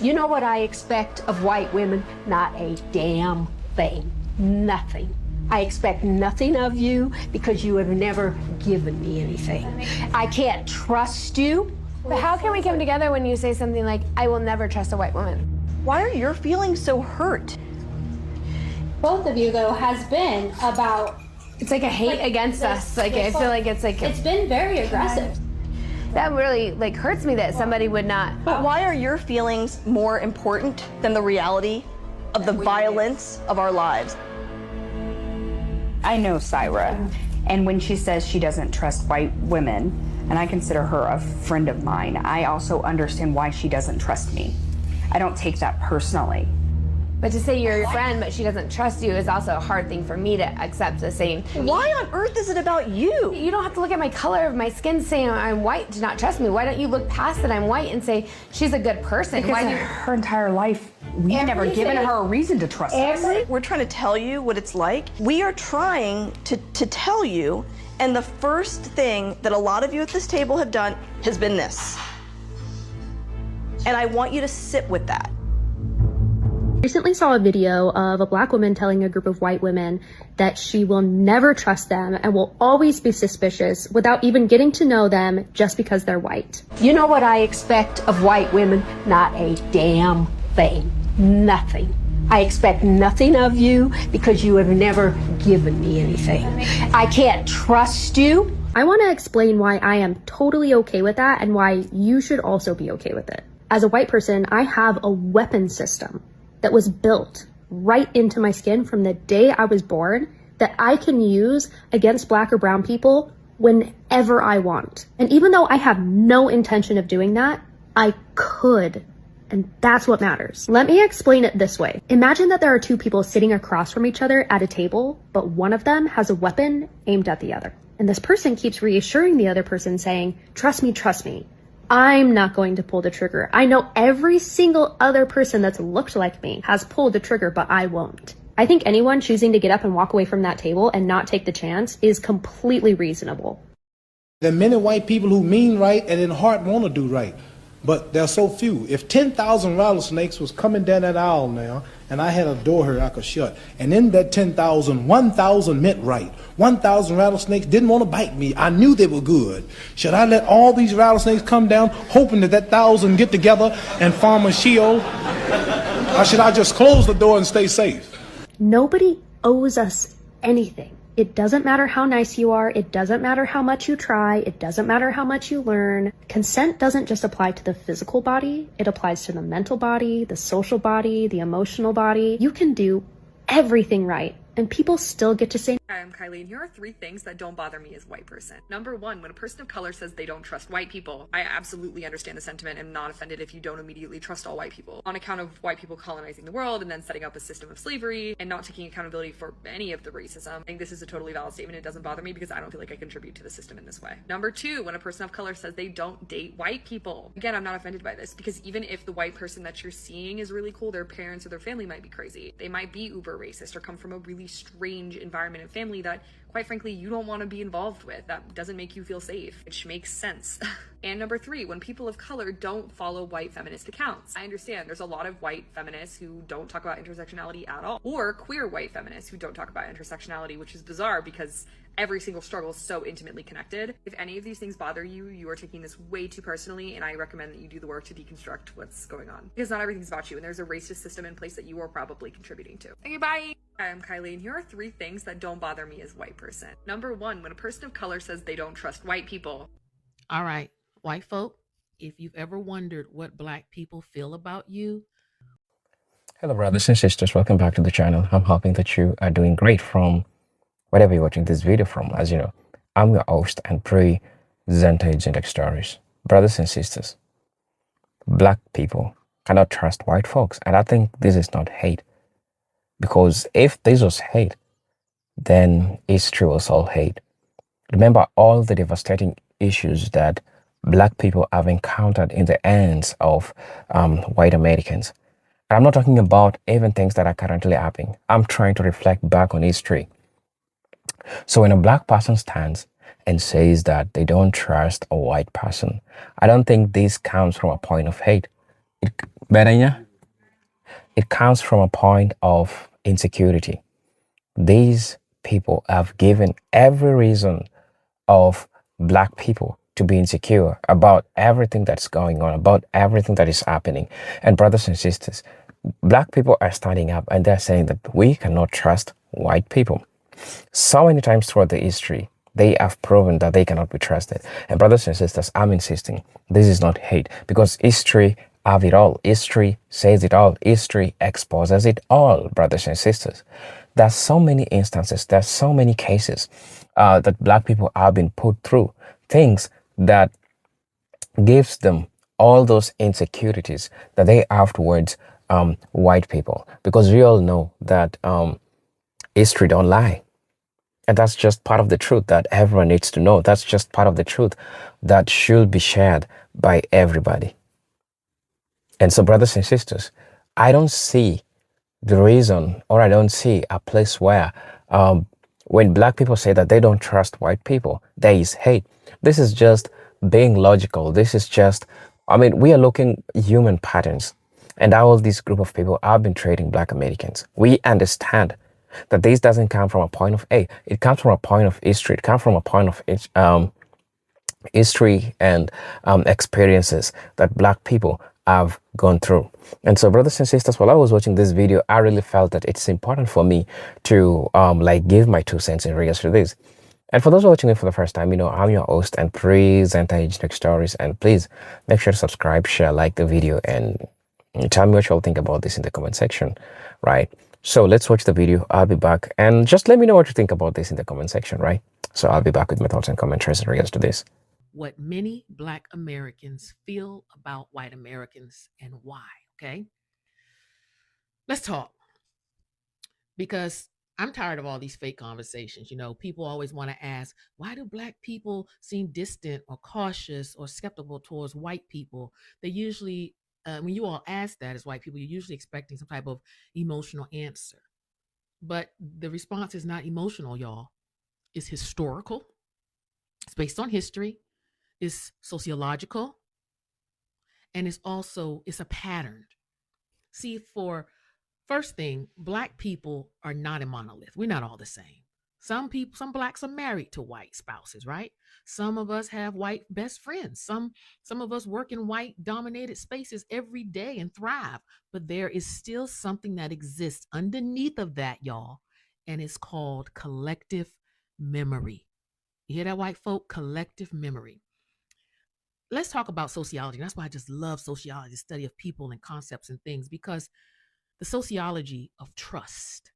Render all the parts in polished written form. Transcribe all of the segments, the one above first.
You know what I expect of white women? Not a damn thing. Nothing. I expect nothing of you because you have never given me anything. I can't trust you. But how can we come together when you say something like, I will never trust a white woman? Why are your feelings so hurt? Both of you, though, has been about... It's like a hate against us. Like, I feel like it's like... It's been very aggressive. That really, like, hurts me that somebody would not... But why are your feelings more important than the reality of the violence of our lives? I know Syra, and when she says she doesn't trust white women, and I consider her a friend of mine, I also understand why she doesn't trust me. I don't take that personally. But to say you're your friend, but she doesn't trust you is also a hard thing for me to accept the same. Why on earth is it about you? You don't have to look at my color of my skin saying I'm white to not trust me. Why don't you look past that I'm white and say she's a good person? Because her entire life, we've never given her a reason to trust us. We're trying to tell you what it's like. We are trying to tell you, and the first thing that a lot of you at this table have done has been this. And I want you to sit with that. Recently saw a video of a black woman telling a group of white women that she will never trust them and will always be suspicious without even getting to know them just because they're white. You know what I expect of white women? Not a damn thing. Nothing. I expect nothing of you because you have never given me anything. I can't trust you. I want to explain why I am totally okay with that and why you should also be okay with it. As a white person, I have a weapon system that was built right into my skin from the day I was born that I can use against black or brown people whenever I want. And even though I have no intention of doing that, I could. And that's what matters. Let me explain it this way. Imagine that there are two people sitting across from each other at a table, but one of them has a weapon aimed at the other. And this person keeps reassuring the other person saying, trust me. I'm not going to pull the trigger. I know every single other person that's looked like me has pulled the trigger, but I won't. I think anyone choosing to get up and walk away from that table and not take the chance is completely reasonable. There are many white people who mean right and in heart want to do right, but there are so few. If 10,000 rattlesnakes was coming down that aisle now, and I had a door here I could shut, and in that 10,000, 1,000 meant right. 1,000 rattlesnakes didn't want to bite me. I knew they were good. Should I let all these rattlesnakes come down, hoping that 1,000 get together and form a shield? Or should I just close the door and stay safe? Nobody owes us anything. It doesn't matter how nice you are. It doesn't matter how much you try. It doesn't matter how much you learn. Consent doesn't just apply to the physical body. It applies to the mental body, the social body, the emotional body. You can do everything right, and people still get to say, Hi, I'm Kylie, and here are 3 things that don't bother me as a white person. Number 1, when a person of color says they don't trust white people, I absolutely understand the sentiment and am not offended if you don't immediately trust all white people. On account of white people colonizing the world and then setting up a system of slavery and not taking accountability for any of the racism, I think this is a totally valid statement. It doesn't bother me because I don't feel like I contribute to the system in this way. Number 2, when a person of color says they don't date white people. Again, I'm not offended by this because even if the white person that you're seeing is really cool, their parents or their family might be crazy. They might be uber racist or come from a really strange environment and family that, quite frankly, you don't want to be involved with. That doesn't make you feel safe, which makes sense. And number 3, when people of color don't follow white feminist accounts. I understand there's a lot of white feminists who don't talk about intersectionality at all, or queer white feminists who don't talk about intersectionality, which is bizarre because every single struggle is so intimately connected. If any of these things bother you, you are taking this way too personally, and I recommend that you do the work to deconstruct what's going on. Because not everything's about you, and there's a racist system in place that you are probably contributing to. Okay, bye! Hi, I'm Kylie, and here are 3 things that don't bother me as a white person. Number 1, when a person of color says they don't trust white people. All right, white folk, if you've ever wondered what black people feel about you. Hello, brothers and sisters. Welcome back to the channel. I'm hoping that you are doing great from wherever you're watching this video from. As you know, I'm your host and presenter, Agent X Stories. Brothers and sisters, black people cannot trust white folks. And I think this is not hate. Because if this was hate, then history was all hate. Remember all the devastating issues that black people have encountered in the hands of white Americans. And I'm not talking about even things that are currently happening. I'm trying to reflect back on history. So when a black person stands and says that they don't trust a white person, I don't think this comes from a point of hate. Bedanya, it comes from a point of insecurity. These people have given every reason of black people to be insecure about everything that's going on, about everything that is happening. And brothers and sisters, black people are standing up and they're saying that we cannot trust white people. So many times throughout the history, they have proven that they cannot be trusted. And brothers and sisters, I'm insisting, this is not hate, because history have it all. History says it all. History exposes it all, brothers and sisters. There's so many instances, there's so many cases that black people have been put through, things that gives them all those insecurities that they have towards white people. Because we all know that history don't lie. And that's just part of the truth that everyone needs to know. That's just part of the truth that should be shared by everybody. And so, brothers and sisters, I don't see the reason, or I don't see a place where when black people say that they don't trust white people, there is hate. This is just being logical. This is just, I mean, we are looking human patterns. And all this group of people have been trading black Americans. We understand that this doesn't come from a point of hate. It comes from a point of history. It comes from a point of history and experiences that black people have gone through. And so, brothers and sisters, while I was watching this video, I really felt that it's important for me to like give my 2 cents in regards to this. And for those who are watching it for the first time, you know, I'm your host and presenter, Agent Stories. And please make sure to subscribe, share, like the video, and tell me what you all think about this in the comment section, right? So let's watch the video. I'll be back, and just let me know what you think about this in the comment section, right? So I'll be back with my thoughts and commentaries in regards to this. What many Black Americans feel about white Americans and why, okay? Let's talk. Because I'm tired of all these fake conversations. You know, people always want to ask, why do Black people seem distant or cautious or skeptical towards white people? They usually, when you all ask that as white people, you're usually expecting some type of emotional answer. But the response is not emotional, y'all. It's historical. It's based on history. It's sociological. And it's a pattern. See, for first thing, Black people are not a monolith. We're not all the same. Some Blacks are married to white spouses, right? Some of us have white best friends. Some of us work in white dominated spaces every day and thrive. But there is still something that exists underneath of that, y'all. And it's called collective memory. You hear that, white folk? Collective memory. Let's talk about sociology. That's why I just love sociology, the study of people and concepts and things, because the sociology of trust.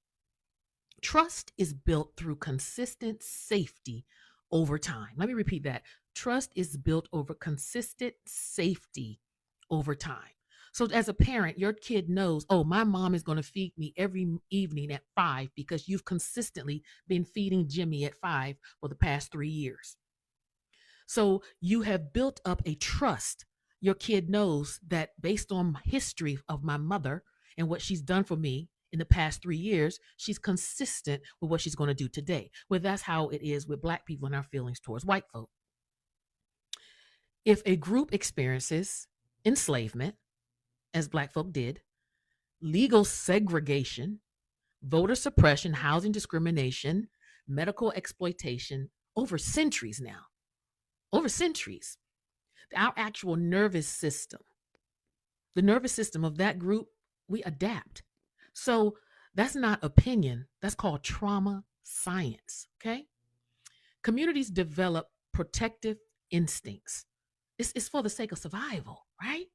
Trust is built through consistent safety over time. Let me repeat that. Trust is built over consistent safety over time. So as a parent, your kid knows, oh, my mom is going to feed me every evening at 5 because you've consistently been feeding Jimmy at 5 for the past 3 years. So you have built up a trust. Your kid knows that based on history of my mother and what she's done for me in the past 3 years, she's consistent with what she's going to do today. Well, that's how it is with Black people and our feelings towards white folk. If a group experiences enslavement, as Black folk did, legal segregation, voter suppression, housing discrimination, medical exploitation over centuries now, our actual nervous system, the nervous system of that group, we adapt. So that's not opinion. That's called trauma science, okay? Communities develop protective instincts. It's for the sake of survival, right?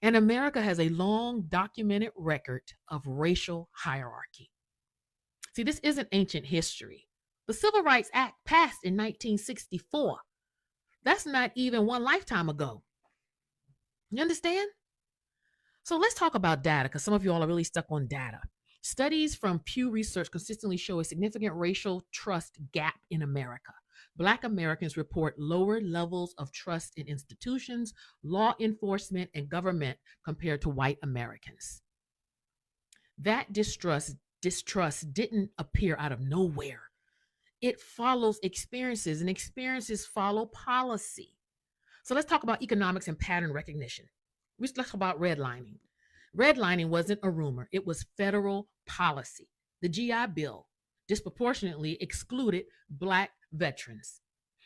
And America has a long documented record of racial hierarchy. See, this isn't ancient history. The Civil Rights Act passed in 1964. That's not even one lifetime ago. You understand? So let's talk about data, because some of you all are really stuck on data. Studies from Pew Research consistently show a significant racial trust gap in America. Black Americans report lower levels of trust in institutions, law enforcement, and government compared to white Americans. That distrust didn't appear out of nowhere. It follows experiences, and experiences follow policy. So let's talk about economics and pattern recognition. Let's talk about redlining. Redlining wasn't a rumor, it was federal policy. The GI Bill disproportionately excluded Black veterans.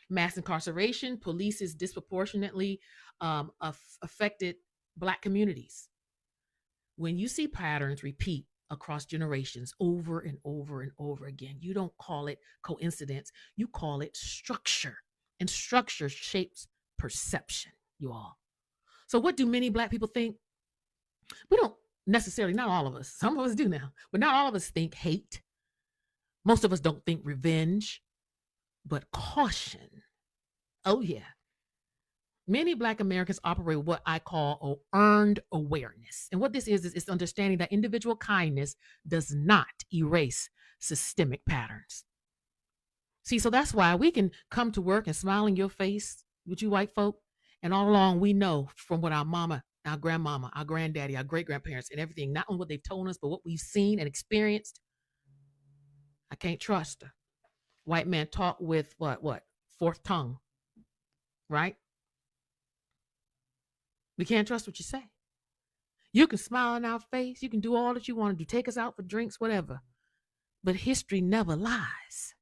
Mass incarceration, police disproportionately affected Black communities. When you see patterns repeat across generations over and over and over again, you don't call it coincidence, you call it structure. And structure shapes perception, you all. So, what do many Black people think? We don't necessarily, not all of us, some of us do now, but not all of us think hate. Most of us don't think revenge, but caution. Oh, yeah. Many Black Americans operate what I call earned awareness. And what this is it's understanding that individual kindness does not erase systemic patterns. See, so that's why we can come to work and smile in your face with you white folk. And all along, we know from what our mama, our grandmama, our granddaddy, our great-grandparents and everything, not only what they've told us, but what we've seen and experienced. I can't trust her. White man talk with what? Fourth tongue, right? We can't trust what you say. You can smile in our face. You can do all that you want to do. Take us out for drinks, whatever. But history never lies.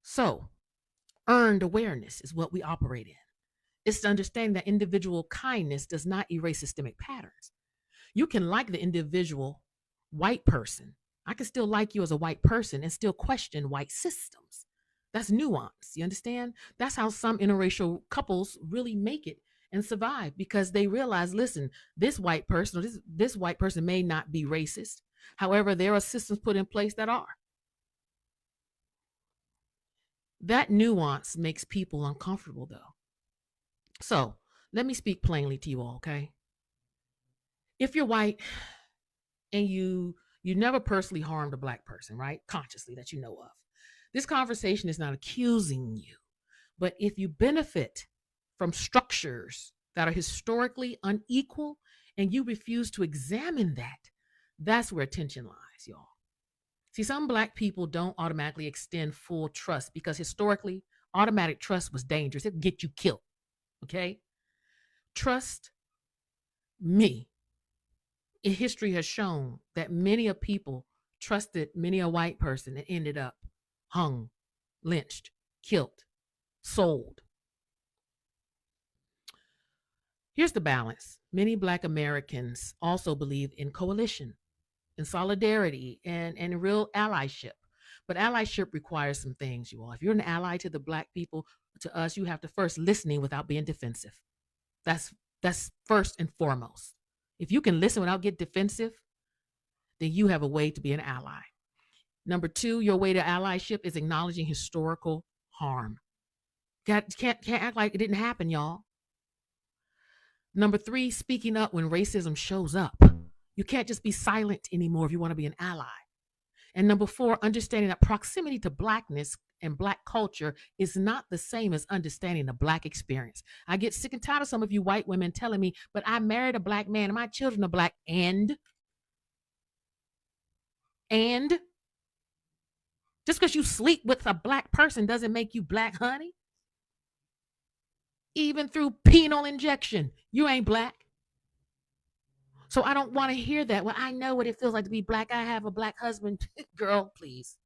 So, earned awareness is what we operate in. It's to understand that individual kindness does not erase systemic patterns. You can like the individual white person. I can still like you as a white person and still question white systems. That's nuance. You understand? That's how some interracial couples really make it and survive, because they realize, listen, this white person or this white person may not be racist. However, there are systems put in place that are. That nuance makes people uncomfortable, though. So let me speak plainly to you all, okay? If you're white and you never personally harmed a Black person, right? Consciously, that you know of. This conversation is not accusing you, but if you benefit from structures that are historically unequal and you refuse to examine that, that's where attention lies, y'all. See, some Black people don't automatically extend full trust because historically, automatic trust was dangerous. It would get you killed, okay? Trust me. History has shown that many a people trusted many a white person and ended up hung, lynched, killed, sold. Here's the balance. Many Black Americans also believe in coalition, in solidarity, and real allyship. But allyship requires some things, you all. If you're an ally to the Black people, to us, you have to first listening without being defensive. That's first and foremost. If you can listen without get defensive, then you have a way to be an ally. Number two, your way to allyship is acknowledging historical harm. Can't act like it didn't happen, y'all. Number three, speaking up when racism shows up. You can't just be silent anymore if you want to be an ally. And number four, understanding that proximity to Blackness and Black culture is not the same as understanding the Black experience. I get sick and tired of some of you white women telling me, but I married a Black man and my children are Black. And just because you sleep with a Black person doesn't make you Black, honey. Even through penal injection, you ain't Black. So I don't want to hear that. Well, I know what it feels like to be Black. I have a Black husband. Girl, please.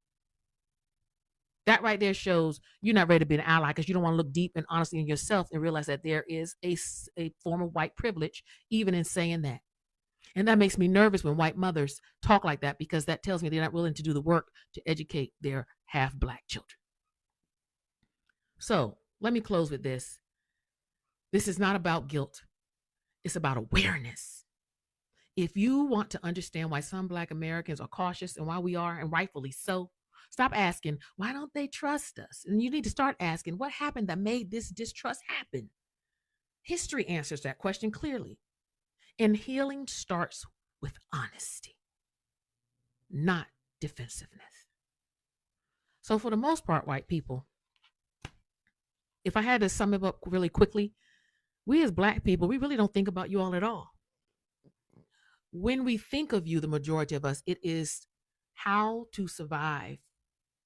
That right there shows you're not ready to be an ally because you don't want to look deep and honestly in yourself and realize that there is a form of white privilege even in saying that. And that makes me nervous when white mothers talk like that, because that tells me they're not willing to do the work to educate their half Black children. So let me close with this. This is not about guilt. It's about awareness. If you want to understand why some Black Americans are cautious and why we are, and rightfully so, stop asking, why don't they trust us? And you need to start asking, what happened that made this distrust happen? History answers that question clearly. And healing starts with honesty, not defensiveness. So for the most part, white people, if I had to sum it up really quickly, we as Black people, we really don't think about you all at all. When we think of you, the majority of us, it is how to survive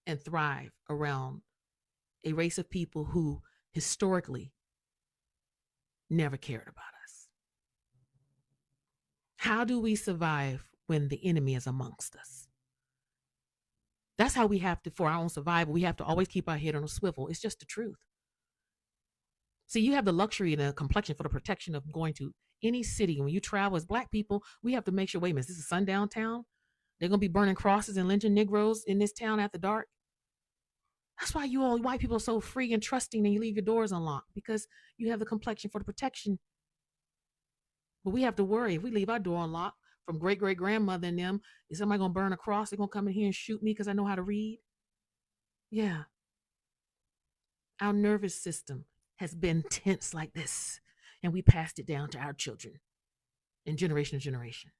and thrive around a race of people who historically never cared about us. How do we survive when the enemy is amongst us? That's how we have to, for our own survival, we have to always keep our head on a swivel. It's just the truth. See, you have the luxury and the complexion for the protection of going to any city. When you travel as Black people, we have to make sure, wait a minute, this is a sundown town. They're going to be burning crosses and lynching Negroes in this town after dark. That's why you all white people are so free and trusting and you leave your doors unlocked, because you have the complexion for the protection. But we have to worry if we leave our door unlocked from great-great-grandmother and them, is somebody going to burn a cross? They're going to come in here and shoot me because I know how to read? Yeah. Our nervous system has been tense like this, and we passed it down to our children in generation to generation.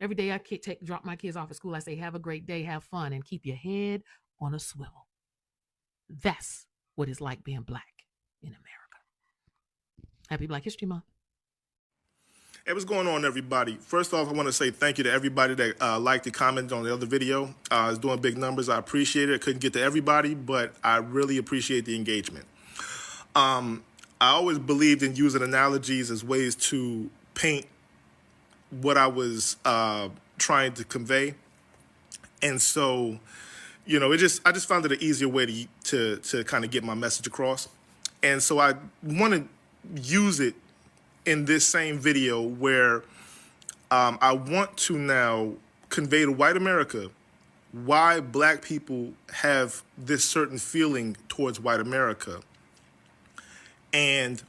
Every day I drop my kids off at school, I say, have a great day, have fun, and keep your head on a swivel. That's what it's like being Black in America. Happy Black History Month. Hey, what's going on, everybody? First off, I want to say thank you to everybody that liked and commented on the other video. It's doing big numbers. I appreciate it. I couldn't get to everybody, but I really appreciate the engagement. I always believed in using analogies as ways to paint what I was trying to convey. And so, you know, I just found it an easier way to kind of get my message across. And so I want to use it in this same video where I want to now convey to white America why Black people have this certain feeling towards white America and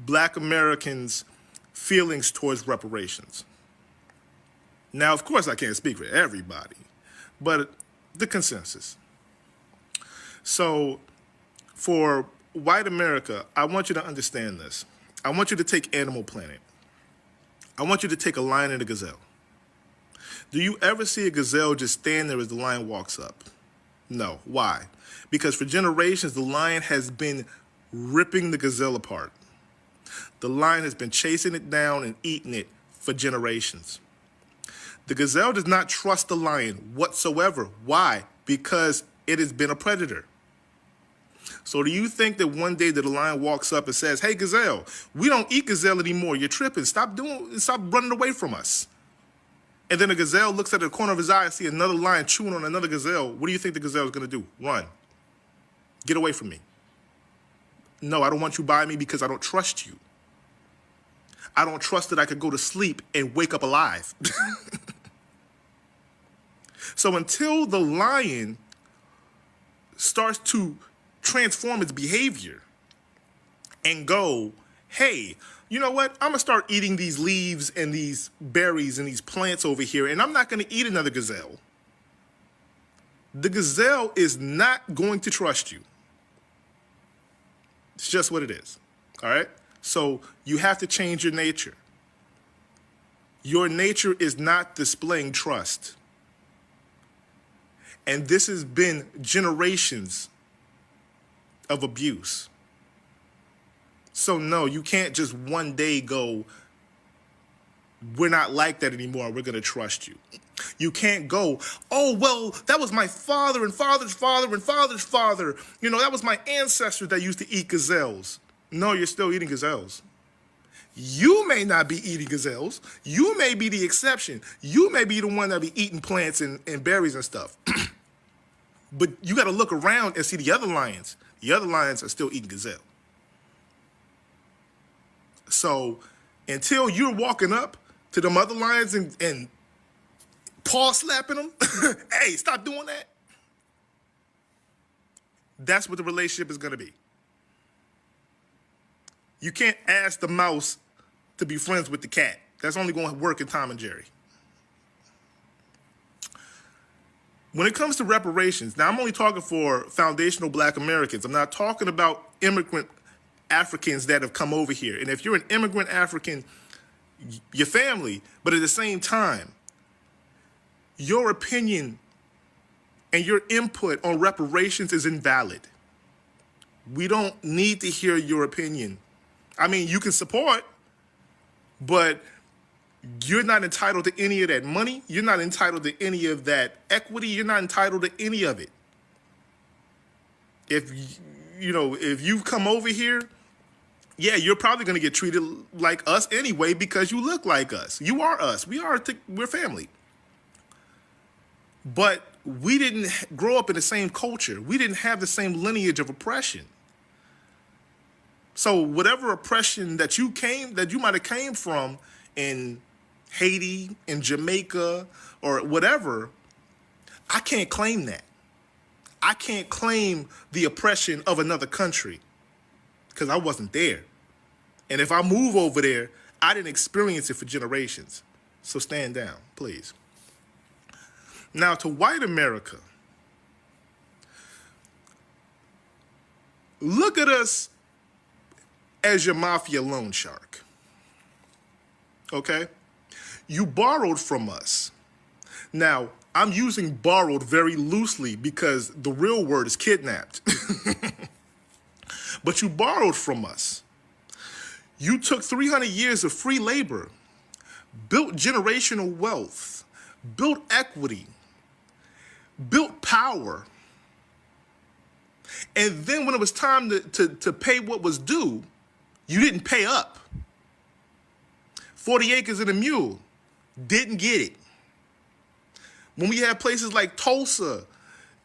Black Americans' feelings towards reparations. Now, of course, I can't speak for everybody, but the consensus. So for white America, I want you to understand this. I want you to take Animal Planet. I want you to take a lion and a gazelle. Do you ever see a gazelle just stand there as the lion walks up? No. Why? Because for generations, the lion has been ripping the gazelle apart. The lion has been chasing it down and eating it for generations. The gazelle does not trust the lion whatsoever. Why? Because it has been a predator. So do you think that one day that a lion walks up and says, hey, gazelle, we don't eat gazelle anymore. You're tripping. Stop running away from us. And then a gazelle looks at the corner of his eye and see another lion chewing on another gazelle. What do you think the gazelle is going to do? Run. Get away from me. No, I don't want you by me because I don't trust you. I don't trust that I could go to sleep and wake up alive. So until the lion starts to transform its behavior and go, hey, you know what? I'm going to start eating these leaves and these berries and these plants over here, and I'm not going to eat another gazelle. The gazelle is not going to trust you. It's just what it is. All right? So you have to change your nature. Your nature is not displaying trust. And this has been generations of abuse. So no, you can't just one day go, we're not like that anymore, we're going to trust you. You can't go, oh, well, that was my father and father's father and father's father. You know, that was my ancestors that used to eat gazelles. No, you're still eating gazelles. You may not be eating gazelles. You may be the exception. You may be the one that be eating plants and berries and stuff. But you got to look around and see the other lions. The other lions are still eating gazelle. So until you're walking up to them other lions and paw slapping them, hey, stop doing that. That's what the relationship is going to be. You can't ask the mouse to be friends with the cat. That's only going to work in Tom and Jerry. When it comes to reparations, now I'm only talking for foundational Black Americans. I'm not talking about immigrant Africans that have come over here. And if you're an immigrant African, your family, but at the same time, your opinion and your input on reparations is invalid. We don't need to hear your opinion. I mean, you can support, but you're not entitled to any of that money. You're not entitled to any of that equity. You're not entitled to any of it. If you've come over here, yeah, you're probably going to get treated like us anyway because you look like us. You are us. We're family. But we didn't grow up in the same culture. We didn't have the same lineage of oppression. So whatever oppression that you might have came from in Haiti, in Jamaica, or whatever, I can't claim that. I can't claim the oppression of another country because I wasn't there. And if I move over there, I didn't experience it for generations. So stand down, please. Now, to white America, look at us as your mafia loan shark. Okay? You borrowed from us. Now, I'm using borrowed very loosely because the real word is kidnapped. But you borrowed from us. You took 300 years of free labor, built generational wealth, built equity, built power. And then when it was time to pay what was due, you didn't pay up. 40 acres and a mule, didn't get it. When we have places like Tulsa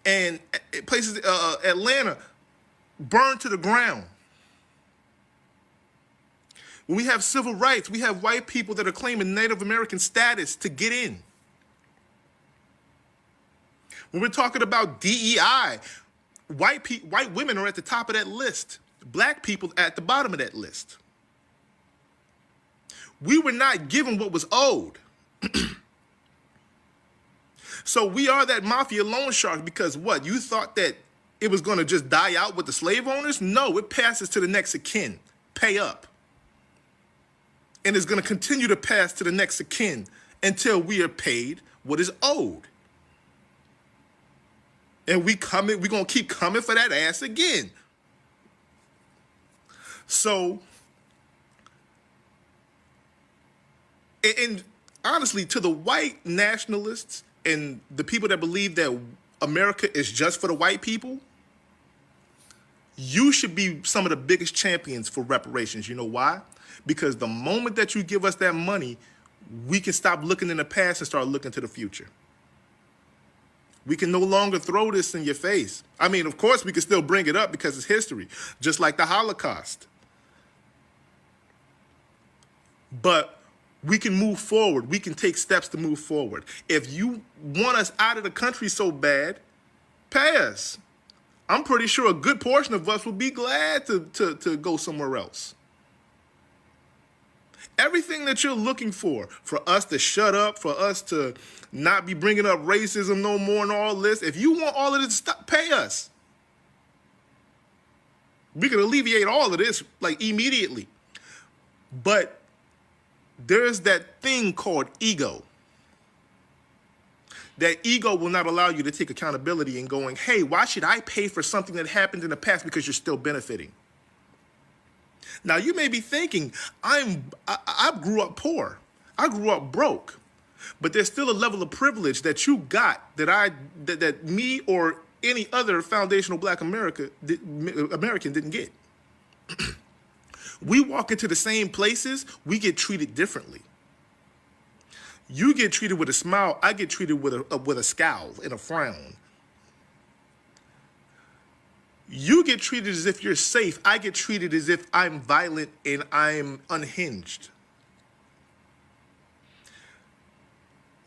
and places, Atlanta, burned to the ground. When we have civil rights, we have white people that are claiming Native American status to get in. When we're talking about DEI, white women are at the top of that list. Black people at the bottom of that list. We were not given what was owed. So we are that mafia loan shark because what? You thought that it was going to just die out with the slave owners? No, it passes to the next of kin. Pay up. And it's going to continue to pass to the next of kin until we are paid what is owed. And we're going to keep coming for that ass again. So, and honestly, to the white nationalists and the people that believe that America is just for the white people, you should be some of the biggest champions for reparations. You know why? Because the moment that you give us that money, we can stop looking in the past and start looking to the future. We can no longer throw this in your face. I mean, of course, we can still bring it up because it's history, just like the Holocaust. But we can move forward. We can take steps to move forward. If you want us out of the country so bad, pay us. I'm pretty sure a good portion of us will be glad to go somewhere else. Everything that you're looking for us to shut up, for us to not be bringing up racism no more and all this, if you want all of this stuff, pay us. We can alleviate all of this like immediately. But there's that thing called ego. That ego will not allow you to take accountability and going, hey, why should I pay for something that happened in the past because you're still benefiting? Now, you may be thinking, I grew up poor. I grew up broke. But there's still a level of privilege that you got that me or any other foundational Black American didn't get. We walk into the same places, we get treated differently. You get treated with a smile, I get treated with a scowl and a frown. You get treated as if you're safe. I get treated as if I'm violent and I'm unhinged.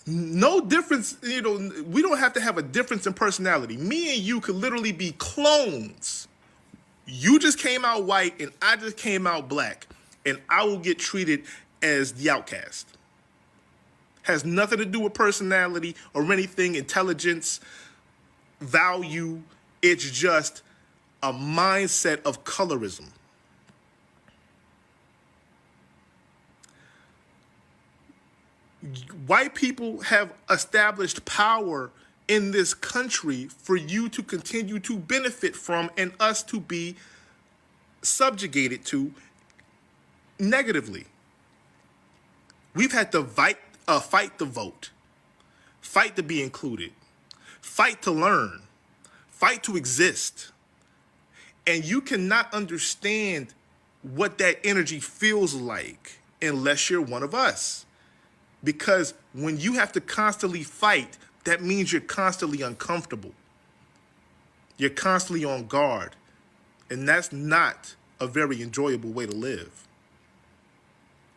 No difference, we don't have to have a difference in personality. Me and you could literally be clones. You just came out white and I just came out black, and I will get treated as the outcast. Has nothing to do with personality or anything, intelligence, value. It's just a mindset of colorism. White people have established power in this country for you to continue to benefit from and us to be subjugated to negatively. We've had to fight to vote, fight to be included, fight to learn, fight to exist. And you cannot understand what that energy feels like unless you're one of us. Because when you have to constantly fight, that means you're constantly uncomfortable. You're constantly on guard. And that's not a very enjoyable way to live.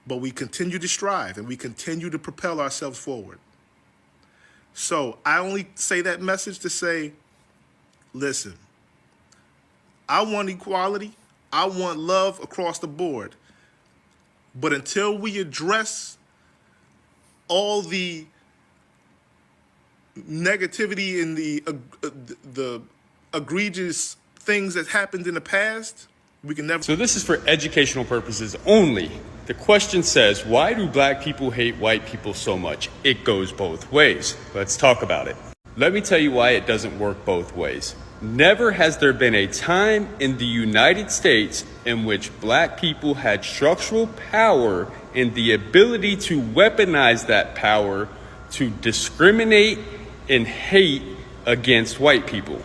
But we continue to strive and we continue to propel ourselves forward. So I only say that message to say, listen, I want equality. I want love across the board. But until we address all the negativity and the egregious things that happened in the past, we can never. So this is for educational purposes only. The question says, why do black people hate white people so much? It goes both ways. Let's talk about it. Let me tell you why it doesn't work both ways. Never has there been a time in the United States in which black people had structural power and the ability to weaponize that power to discriminate and hate against white people.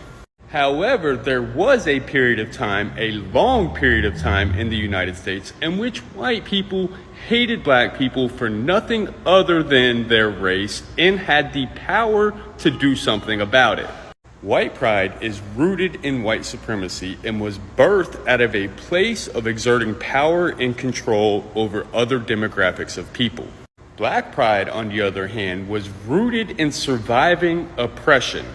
However, there was a period of time, a long period of time in the United States in which white people hated black people for nothing other than their race and had the power to do something about it. White pride is rooted in white supremacy and was birthed out of a place of exerting power and control over other demographics of people. Black pride, on the other hand, was rooted in surviving oppression.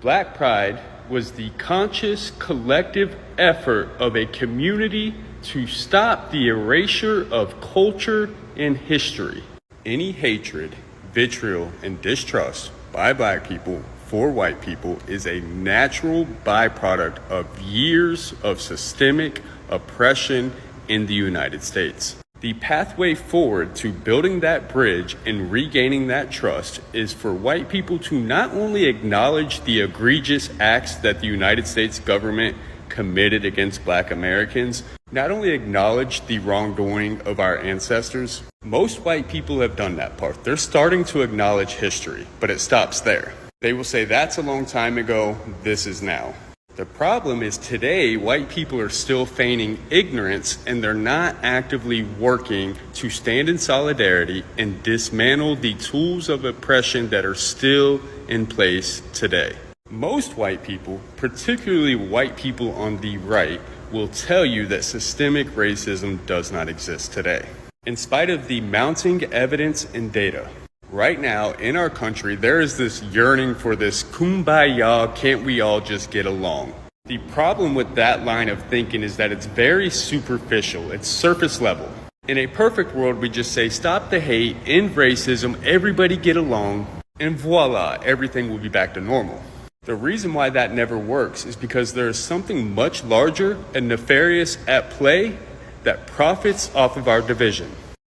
Black pride was the conscious collective effort of a community to stop the erasure of culture and history. Any hatred, vitriol, and distrust by black people for white people is a natural byproduct of years of systemic oppression in the United States. The pathway forward to building that bridge and regaining that trust is for white people to not only acknowledge the egregious acts that the United States government committed against black Americans, not only acknowledge the wrongdoing of our ancestors. Most white people have done that part. They're starting to acknowledge history, but it stops there. They will say that's a long time ago, this is now. The problem is today, white people are still feigning ignorance and they're not actively working to stand in solidarity and dismantle the tools of oppression that are still in place today. Most white people, particularly white people on the right, will tell you that systemic racism does not exist today. In spite of the mounting evidence and data, right now in our country, there is this yearning for this kumbaya, can't we all just get along? The problem with that line of thinking is that it's very superficial, it's surface level. In a perfect world, we just say, stop the hate, end racism, everybody get along, and voila, everything will be back to normal. The reason why that never works is because there is something much larger and nefarious at play that profits off of our division.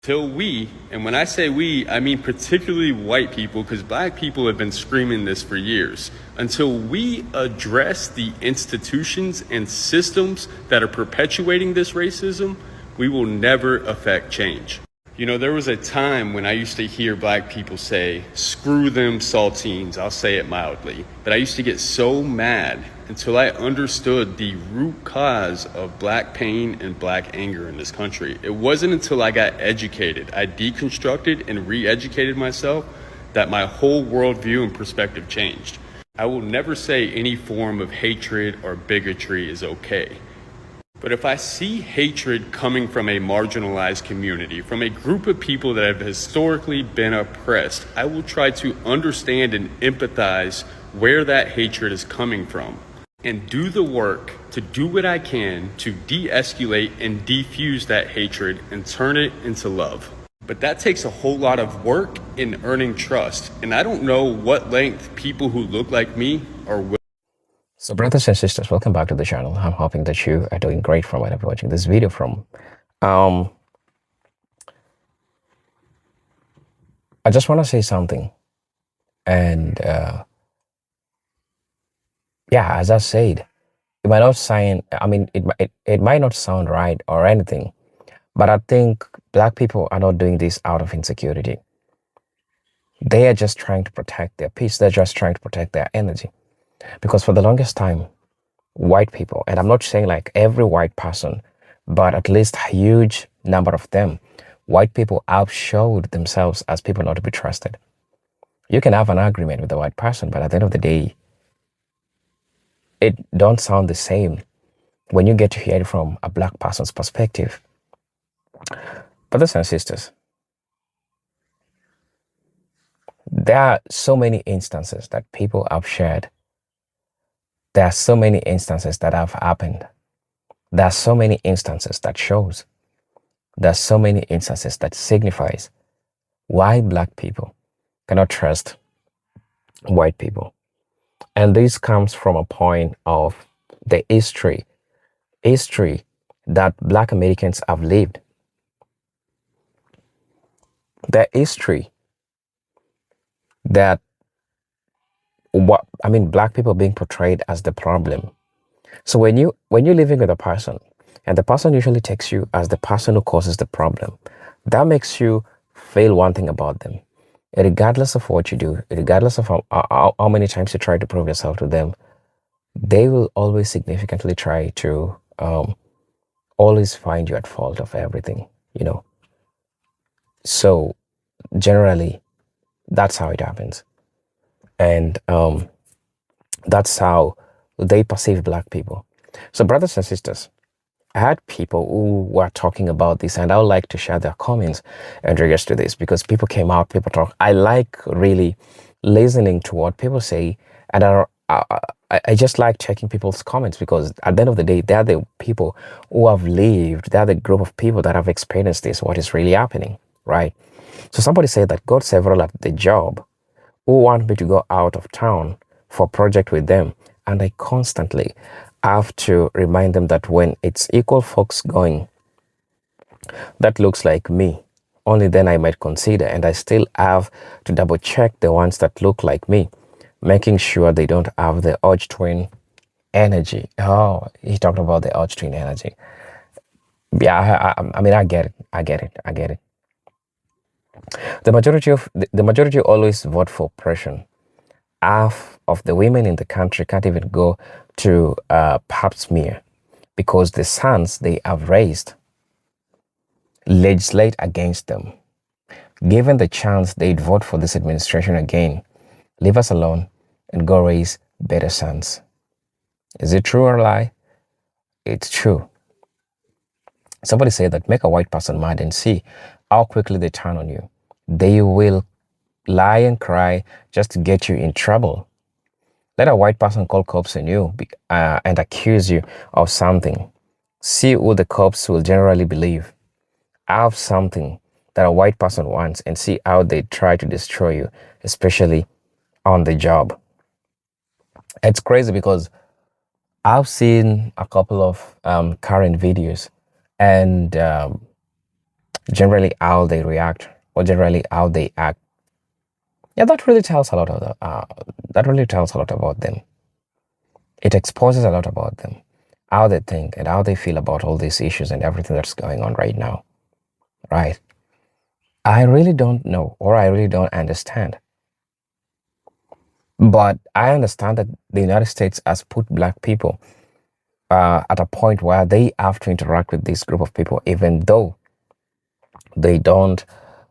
Till we, and when I say we, I mean particularly white people, because black people have been screaming this for years, until we address the institutions and systems that are perpetuating this racism, we will never affect change. You know, there was a time when I used to hear black people say, screw them saltines, I'll say it mildly, but I used to get so mad until I understood the root cause of black pain and black anger in this country. It wasn't until I got educated, I deconstructed and re-educated myself, that my whole worldview and perspective changed. I will never say any form of hatred or bigotry is okay. But if I see hatred coming from a marginalized community, from a group of people that have historically been oppressed, I will try to understand and empathize where that hatred is coming from and do the work to do what I can to de-escalate and defuse that hatred and turn it into love. But that takes a whole lot of work in earning trust. And I don't know what length people who look like me are willing. So brothers and sisters, welcome back to the channel. I'm hoping that you are doing great from wherever you're watching this video from. I just want to say something. And yeah, as I said, it might not sound, it might not sound right or anything, but I think black people are not doing this out of insecurity. They are just trying to protect their peace. They're just trying to protect their energy. Because for the longest time, white people, and I'm not saying like every white person, but at least a huge number of them, white people outshowed themselves as people not to be trusted. You can have an agreement with a white person, but at the end of the day, it don't sound the same when you get to hear it from a black person's perspective. Brothers and sisters, there are so many instances that people have shared. There are so many instances that have happened. There are so many instances that shows. There are so many instances that signifies why black people cannot trust white people. And this comes from a point of the history that black Americans have lived. The history that black people being portrayed as the problem. So when you're living with a person and the person usually takes you as the person who causes the problem, that makes you feel one thing about them. Regardless of what you do, regardless of how many times you try to prove yourself to them, they will always significantly try to always find you at fault of everything, So generally, that's how it happens. And that's how they perceive black people. So brothers and sisters, I had people who were talking about this, and I would like to share their comments in regards to this, because people came out, people talk. I like really listening to what people say, and I just like checking people's comments, because at the end of the day, they're the people who have lived, they're the group of people that have experienced this, what is really happening, right? So somebody said that got several at the job who want me to go out of town for a project with them, and I constantly have to remind them that when it's equal folks going, that looks like me, only then I might consider, and I still have to double check the ones that look like me, making sure they don't have the urge twin energy. Oh, he talked about the urge twin energy. Yeah, I get it. The majority always vote for oppression. Half of the women in the country can't even go to pap smear because the sons they have raised legislate against them. Given the chance, they'd vote for this administration again. Leave us alone and go raise better sons. Is it true or a lie? It's true. Somebody said that make a white person mad and see how quickly they turn on you. They will lie and cry just to get you in trouble. Let a white person call cops on you and accuse you of something. See who the cops will generally believe. Have something that a white person wants and see how they try to destroy you, especially on the job. It's crazy because I've seen a couple of current videos and generally how they react or generally how they act. Yeah, that really tells a lot about them. It exposes a lot about them, how they think and how they feel about all these issues and everything that's going on right now. Right? I really don't know, or I really don't understand. But I understand that the United States has put black people at a point where they have to interact with this group of people, even though they don't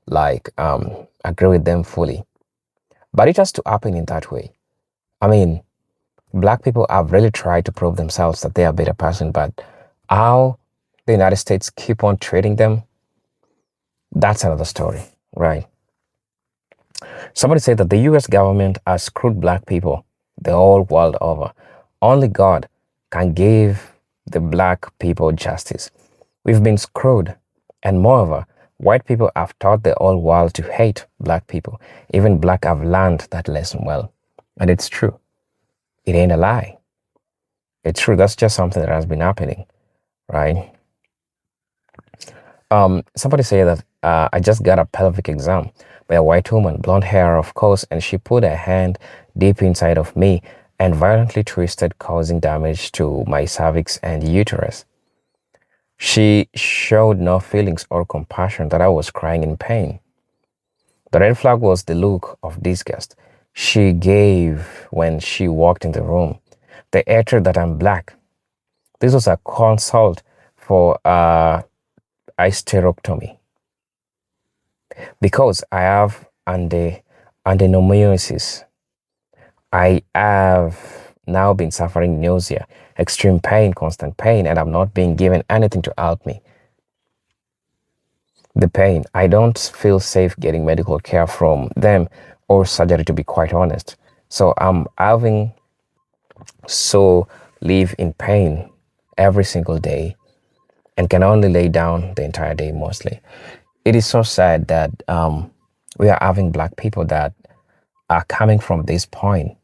agree with them fully. But it has to happen in that way. I mean, black people have really tried to prove themselves that they are a better person, but how the United States keep on treating them, that's another story, right? Somebody said that the US government has screwed black people the whole world over. Only God can give the black people justice. We've been screwed, and moreover, white people have taught the whole world to hate black people. Even black have learned that lesson well. And it's true. It ain't a lie. It's true. That's just something that has been happening, right? Somebody said that I just got a pelvic exam by a white woman, blonde hair, of course, and she put her hand deep inside of me and violently twisted, causing damage to my cervix and uterus. She showed no feelings or compassion that I was crying in pain. The red flag was the look of disgust she gave when she walked in the room. The hatred that I'm black. This was a consult for hysterectomy because I have adenomyosis. I have now been suffering nausea, extreme pain, constant pain, and I'm not being given anything to help me. The pain, I don't feel safe getting medical care from them or surgery, to be quite honest. So I'm having live in pain every single day and can only lay down the entire day mostly. It is so sad that we are having black people that are coming from this point.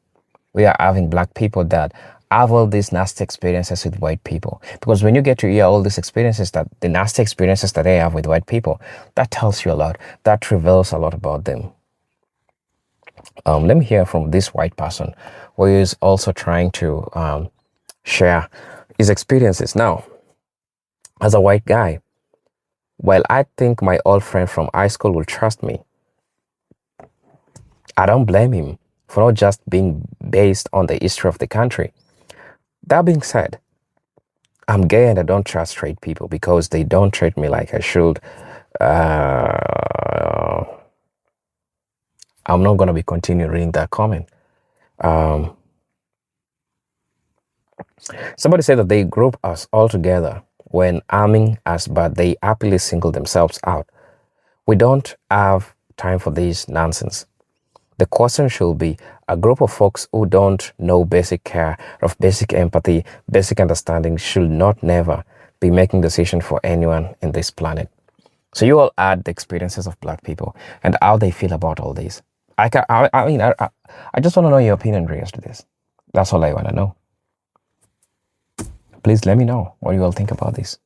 We are having black people that have all these nasty experiences with white people. Because when you get to hear all these experiences, that the nasty experiences that they have with white people, that tells you a lot. That reveals a lot about them. Let me hear from this white person who is also trying to share his experiences. Now, as a white guy, while I think my old friend from high school will trust me, I don't blame him for not just being based on the history of the country. That being said, I'm gay and I don't trust straight people because they don't treat me like I should. I'm not going to be continuing reading that comment. Somebody said that they group us all together when arming us, but they happily single themselves out. We don't have time for this nonsense. The question should be a group of folks who don't know basic care, of basic empathy, basic understanding should not never be making decisions for anyone in this planet. So you all add the experiences of black people and how they feel about all this. I just want to know your opinion regards to this. That's all I want to know. Please let me know what you all think about this.